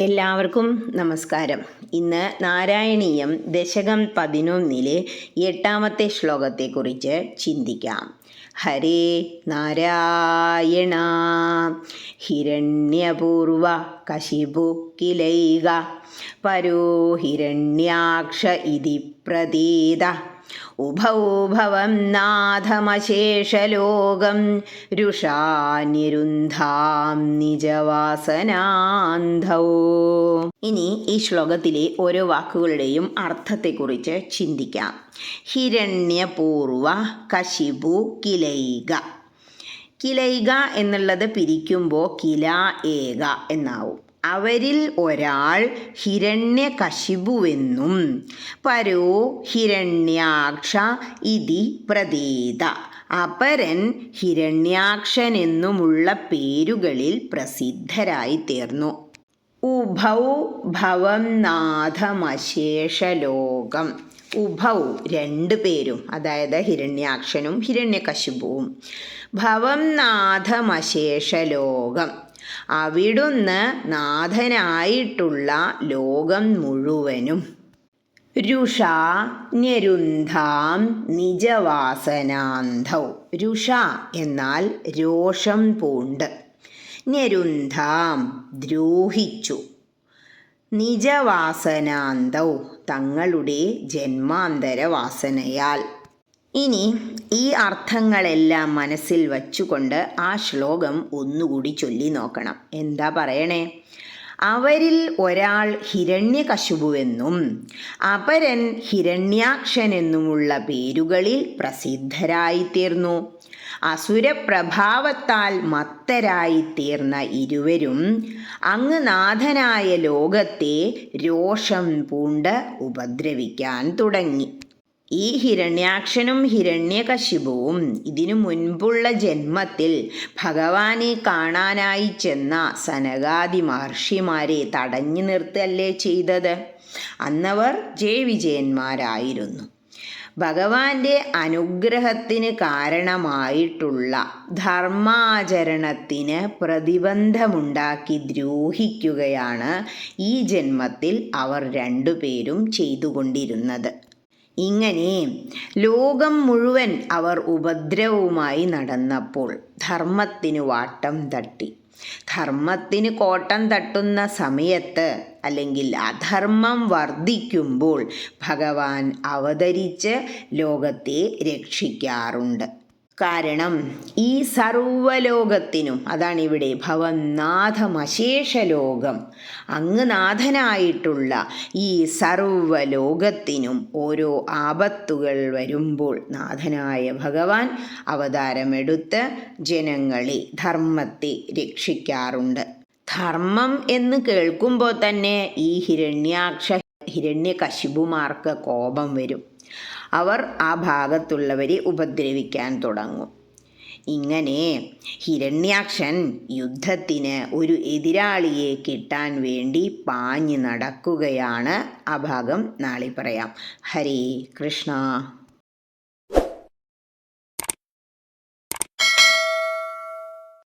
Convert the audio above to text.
എല്ലാവർക്കും നമസ്കാരം. ഇന്ന് നാരായണീയം ദശകം 11 8-ാമത്തെ ശ്ലോകത്തെക്കുറിച്ച് ചിന്തിക്കാം. ഹരേ നാരായണ. ഹിരണ്യപൂർവ കശിപു കിലൈക പരോ ഹിരണ്യാക്ഷ ഇതി പ്രതീത ഉഭൗ ഭവം നാഥമശേഷലോകം രുഷാനിരുന്ധാം നിജവാസനാന്ധൗ. ഇനി ഈ ശ്ലോകത്തിലെ ഓരോ വാക്കുകളുടെയും അർത്ഥത്തെക്കുറിച്ച് ചിന്തിക്കാം. ഹിരണ്യപൂർവ കശിപു കിലൈക. കിലൈക എന്നുള്ളത് പിരിക്കുമ്പോൾ കില ഏക എന്നാവും. അവരിൽ ഒരാൾ ഹിരണ്യകശിപുവെന്നും പരോ ഹിരണ്യാക്ഷ ഇതി പ്രതീത, അപരൻ ഹിരണ്യാക്ഷനെന്നുമുള്ള പേരുകളിൽ പ്രസിദ്ധരായി തീർന്നു. ഉഭൗ ഭവം നാഥമശേഷലോകം. ഉഭൗ രണ്ടു പേരും, അതായത് ഹിരണ്യാക്ഷനും ഹിരണ്യകശിപുവും. ഭവം നാഥമശേഷലോകം, അവിടുന്ന് നാഥനായിട്ടുള്ള ലോകം മുഴുവനും. രുഷാ ഞരുന്ധാം നിജവാസനാന്ധൗ. രുഷ എന്നാൽ രോഷം പൂണ്ട്. ഞരുന്ധാം ദ്രോഹിച്ചു. നിജവാസനാന്തൗ തങ്ങളുടെ ജന്മാന്തര വാസനയാൽ. ഇനി ഈ അർത്ഥങ്ങളെല്ലാം മനസ്സിൽ വച്ചുകൊണ്ട് ആ ശ്ലോകം ഒന്നുകൂടി ചൊല്ലി നോക്കണം. എന്താ പറയണേ? അവരിൽ ഒരാൾ ഹിരണ്യകശിപുവെന്നും അപരൻ ഹിരണ്യാക്ഷനെന്നുമുള്ള പേരുകളിൽ പ്രസിദ്ധരായിത്തീർന്നു. അസുരപ്രഭാവത്താൽ മത്തരായിത്തീർന്ന ഇരുവരും അങ്ങ് നാഥനായ ലോകത്തെ രോഷം പൂണ്ട് ഉപദ്രവിക്കാൻ തുടങ്ങി. ഈ ഹിരണ്യാക്ഷനും ഹിരണ്യകശിപുവും ഇതിനു മുൻപുള്ള ജന്മത്തിൽ ഭഗവാനെ കാണാനായി ചെന്ന സനകാദി മഹർഷിമാരെ തടഞ്ഞു നിർത്തല്ലേ ചെയ്തത്. അന്നവർ ജയവിജയന്മാരായിരുന്നു. ഭഗവാന്റെ അനുഗ്രഹത്തിന് കാരണമായിട്ടുള്ള ധർമാചരണത്തിന് പ്രതിബന്ധമുണ്ടാക്കി ദ്രോഹിക്കുകയാണ് ഈ ജന്മത്തിൽ അവർ രണ്ടുപേരും ചെയ്തുകൊണ്ടിരുന്നത്. ഇങ്ങനെ ലോകം മുഴുവൻ അവർ ഉപദ്രവവുമായി നടന്നപ്പോൾ ധർമ്മത്തിന് വാട്ടം തട്ടി. ധർമ്മത്തിന് കോട്ടം തട്ടുന്ന സമയത്ത്, അല്ലെങ്കിൽ അധർമ്മം വർദ്ധിക്കുമ്പോൾ ഭഗവാൻ അവതരിച്ച് ലോകത്തെ രക്ഷിക്കാറുണ്ട്. കാരണം ഈ സർവ്വലോകത്തിനും, അതാണ് ഇവിടെ ഭവം നാഥമശേഷലോകം, അങ്ങ് നാഥനായിട്ടുള്ള ഈ സർവ്വലോകത്തിനും ഓരോ ആപത്തുകൾ വരുമ്പോൾ നാഥനായ ഭഗവാൻ അവതാരമെടുത്ത് ജനങ്ങളെ, ധർമ്മത്തെ രക്ഷിക്കാറുണ്ട്. ധർമ്മം എന്ന് കേൾക്കുമ്പോൾ തന്നെ ഈ ഹിരണ്യകശിപുമാർക്ക് കോപം വരും. അവർ ആ ഭാഗത്തുള്ളവരെ ഉപദ്രവിക്കാൻ തുടങ്ങും. ഇങ്ങനെ ഹിരണ്യാക്ഷൻ യുദ്ധത്തിന് ഒരു എതിരാളിയെ കിട്ടാൻ വേണ്ടി പാഞ്ഞു നടക്കുകയാണ്. ആ ഭാഗം നാളെ പറയാം. ഹരേ കൃഷ്ണ.